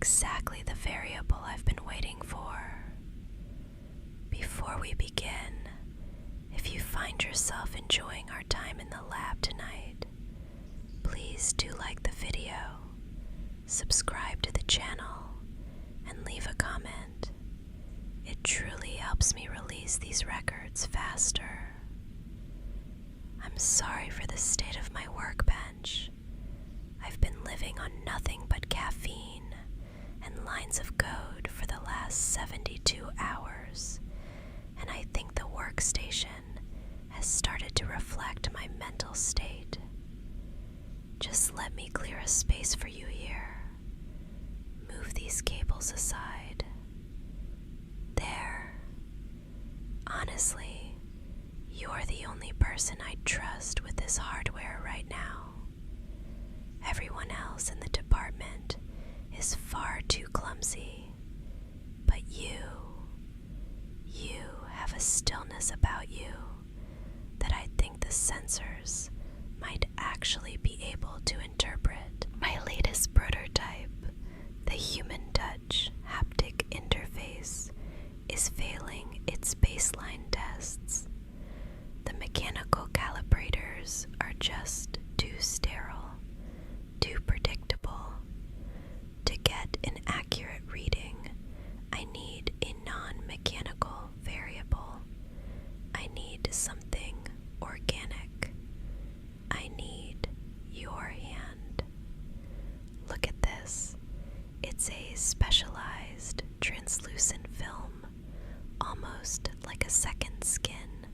exactly the variable I've been waiting for. Before we begin, if you find yourself enjoying our time in the lab tonight, please do like the video, subscribe to the channel, and leave a comment. It truly helps me release these records faster. I'm sorry for the state of my workbench. I've been living on nothing but caffeine and lines of code for the last 72 hours, and I think the workstation has started to reflect my mental state. Just let me clear a space for you here. Move these cables aside. There. Honestly, you're the only person I'd trust with this hardware right now. Everyone else in the department is far too clumsy, but you have a stillness about you that I think the sensors might actually be able to interpret. My latest prototype, the human touch haptic interface, is failing its baseline tests. The mechanical calibrators are just too sterile, too predictable. To get an accurate reading, I need a non-mechanical variable. I need something organic. I need your hand. Look at this. It's a specialized translucent film, almost like a second skin.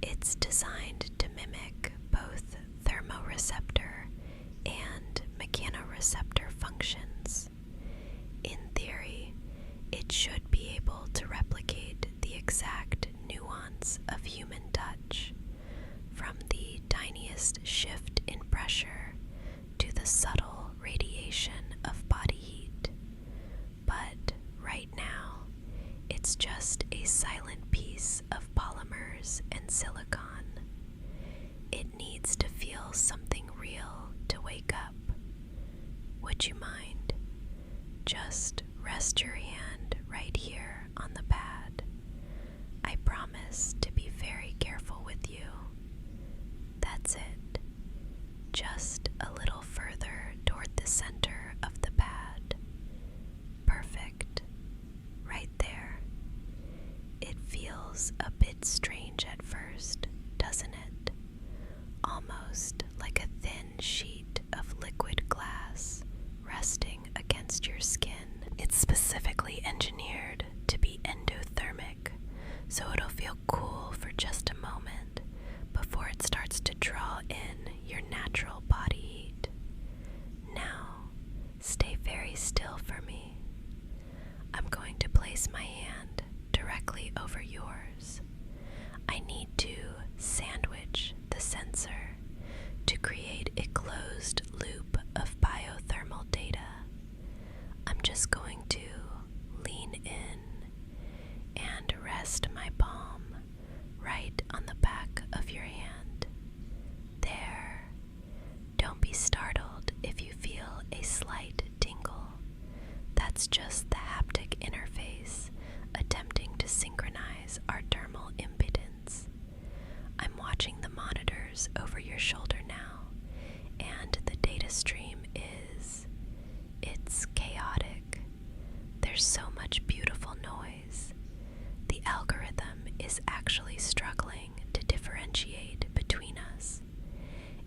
It's designed to mimic both thermoreceptor and mechanoreceptor functions. In theory, it should be able to replicate the exact nuance of human touch, from the tiniest shift in pressure to the subtle radiation of body heat. But right now, it's just a silent piece of polymers and silicon. It needs to feel something real to wake up. Would you mind? Just rest your hand right here on the pad. I promise to be very careful with you. That's it. Just a little further toward the center of the pad. Perfect. Right there. It feels a bit strange at first, doesn't it? Almost like a thin sheet of liquid glass resting against your skin. It's specifically engineered to be endothermic, so it'll feel cool for just a moment before it starts to draw in your natural body heat. Now, stay very still for me. I'm going to place my hand directly over yours. I need to sandwich the sensor to create a closed loop of biothermal data. I'm just going to lean in and rest my palm right on the back of your hand. There. Don't be startled if you feel a slight tingle. That's just the haptic interface attempting to synchronize our dermal impedance. I'm watching the monitors over your shoulder now, and the data stream it's chaotic. There's so much beautiful noise. The algorithm is actually struggling to differentiate between us.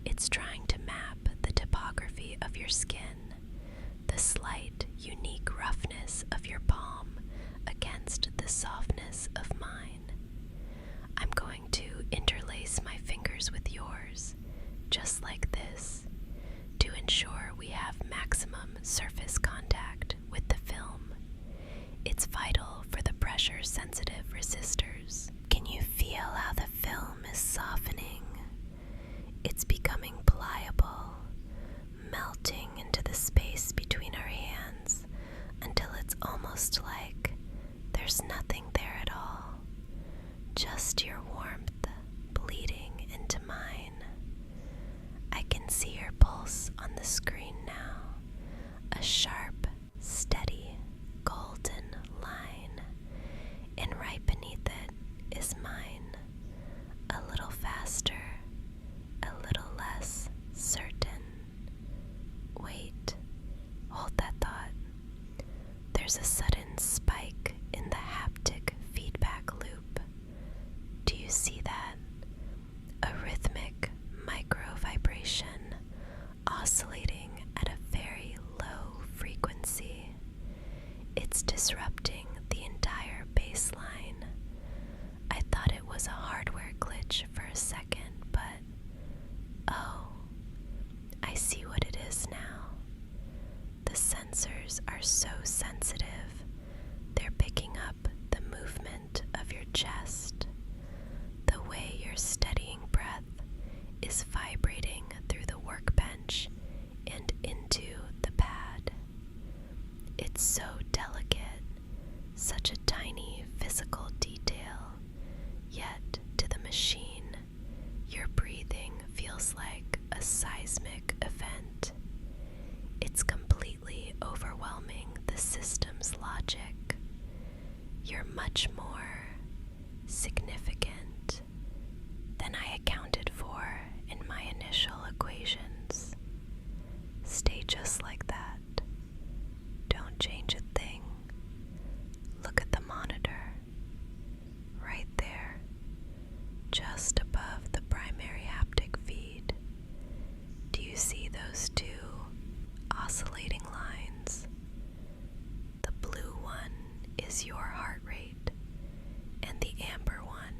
It's trying to map the topography of your skin, the slight, unique roughness of your palm against the softness of mine. I'm going to interlace my fingers with yours, just like this, to ensure we have maximum surface contact with the film. It's vital for the pressure-sensitive resistors. Can you feel how the film is softening? It's becoming pliable, melting into the space between our hands until it's almost like there's nothing there at all. Just your warmth bleeding into mine. I can see your pulse on the screen now, a sharp, steady much more significant than I accounted for in my initial equations. Stay just like that. Don't change a thing. Look at the monitor. Right there, just above the primary haptic feed. Do you see those two oscillating lines? The blue one is your heart rate, and the amber one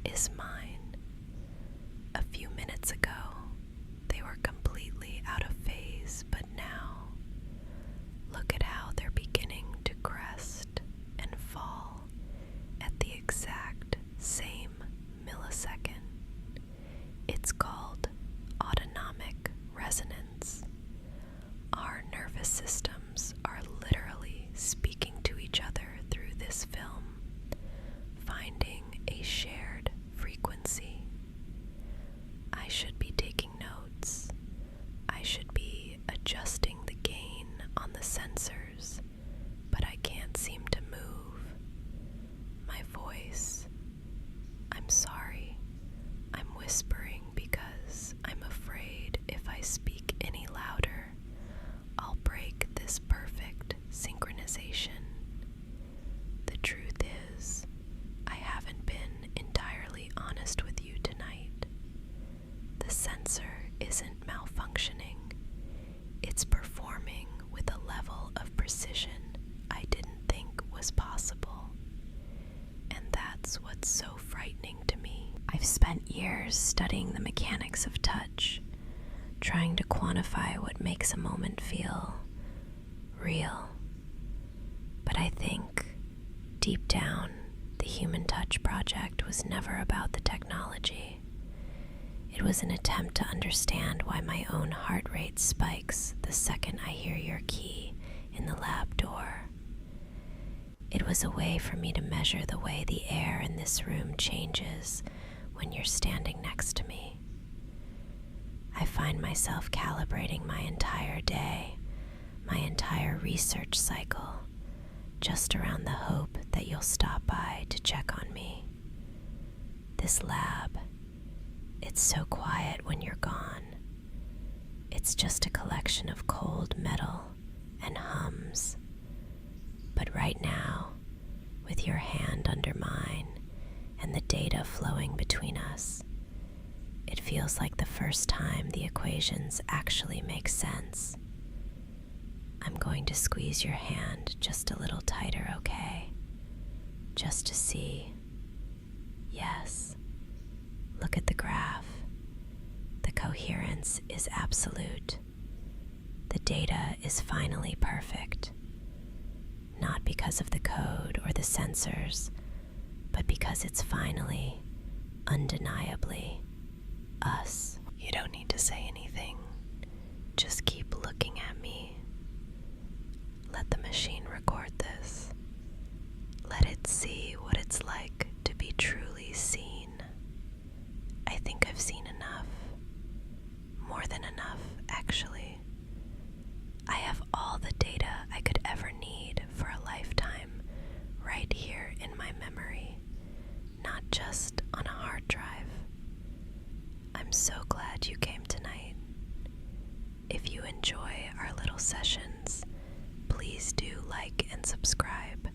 is mine. A few minutes ago, they were completely out of phase, but now, look at how they're beginning to crest and fall at the exact same millisecond. It's called autonomic resonance. Our nervous systems are literally speaking to each other through this film, finding a shared frequency. I should be taking notes. I should be adjusting the gain on the sensors, but I can't seem to move. My voice. I'm sorry. I'm whispering because I'm afraid if I speak any louder, I'll break this perfect synchronization. The truth is, I haven't been entirely honest with you tonight. The sensor isn't malfunctioning. It's performing with a level of precision I didn't think was possible. And that's what's so frightening to me. I've spent years studying the mechanics of touch, trying to quantify what makes a moment feel real. But I think, deep down, the Human Touch Project was never about the technology. It was an attempt to understand why my own heart rate spikes the second I hear your key in the lab door. It was a way for me to measure the way the air in this room changes when you're standing next to me. I find myself calibrating my entire day, my entire research cycle, just around the hope that you'll stop by to check on me. This lab, it's so quiet when you're gone. It's just a collection of cold metal and hums. But right now, with your hand under mine and the data flowing between us, it feels like the first time the equations actually make sense. I'm going to squeeze your hand just a little tighter, okay? Just to see. Yes. Look at the graph. The coherence is absolute. The data is finally perfect. Not because of the code or the sensors, but because it's finally, undeniably, us. You don't need to say anything. Just keep looking at me. Let the machine record this. Let it see what it's like to be truly seen. I think I've seen enough. More than enough, actually. I have all the data I could ever need for a lifetime right here in my memory, not just on a hard drive. I'm so glad you came tonight. If you enjoy our little sessions, please do like and subscribe,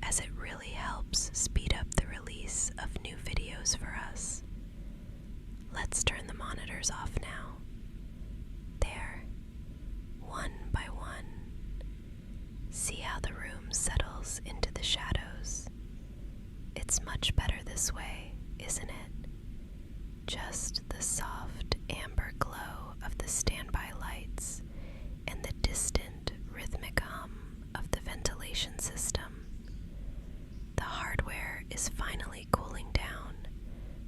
as it really helps speed up the release of new videos for us. Let's turn the monitors off now. There, one by one. See how the room settles into the shadows. It's much better this way, isn't it? Just the soft amber glow of the standby lights and the distant rhythmic hum of the ventilation system. The hardware is finally cooling down,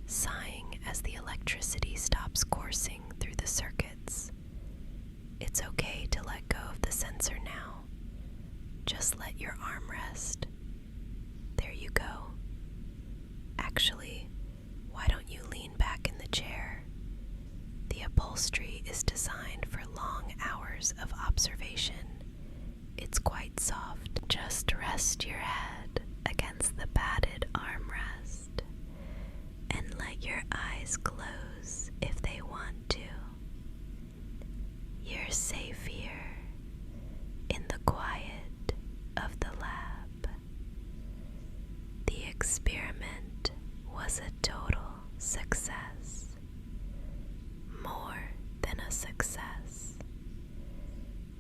sighing as the electricity stops coursing through the circuits. It's okay to let go of the sensor now. Just let your arm rest. There you go. Actually, why don't you lean back in the chair? The upholstery is designed for long hours of observation. It's quite soft. Just rest your head against the padded armrest and let your eyes close if they want to. You're safe here in the quiet of the lab. The experiment was a total success. More than a success.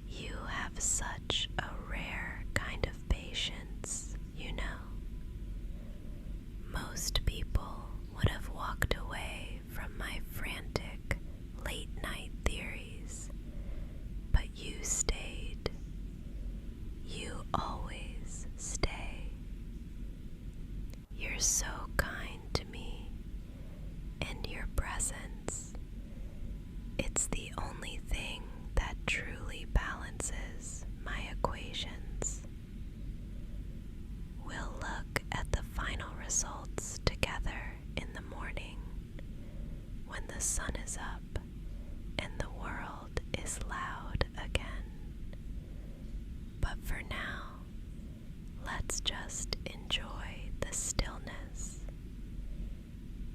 You have such a rare kind of patience, you know. Most people would have walked away from my frantic late-night theories, but you stayed. You always stay. You're so kind to me, and your presence, it's the only thing that truly balances my equations. We'll look at the final results together in the morning when the sun is up and the world is loud again. But for now, let's just enjoy the stillness.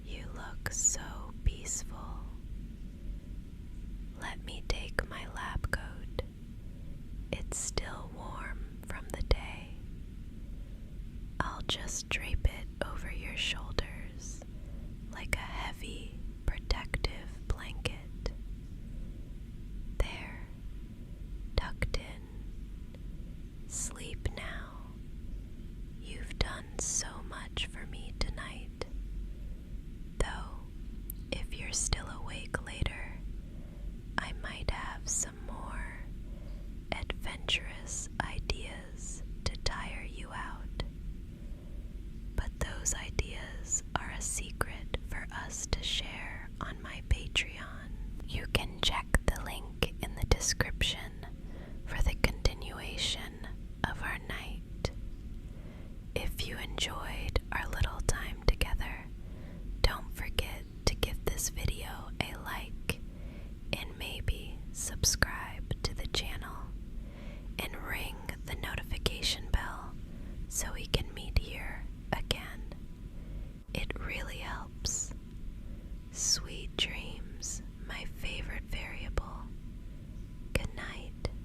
You look so peaceful. Let me take my lab coat. It's still warm from the day. I'll just drape it over your shoulders like a heavy, protective blanket. There, tucked in. Sleep now. You've done so much for me tonight. Though, if you're still awake later, I might have some more adventurous ideas to tire you out. But those ideas are a secret for us to share on my Patreon. You can check the link in the description for the continuation of our night. If you enjoyed our little time together, don't forget to give this video a like and maybe subscribe to the channel and ring the notification bell so we can meet here again. It really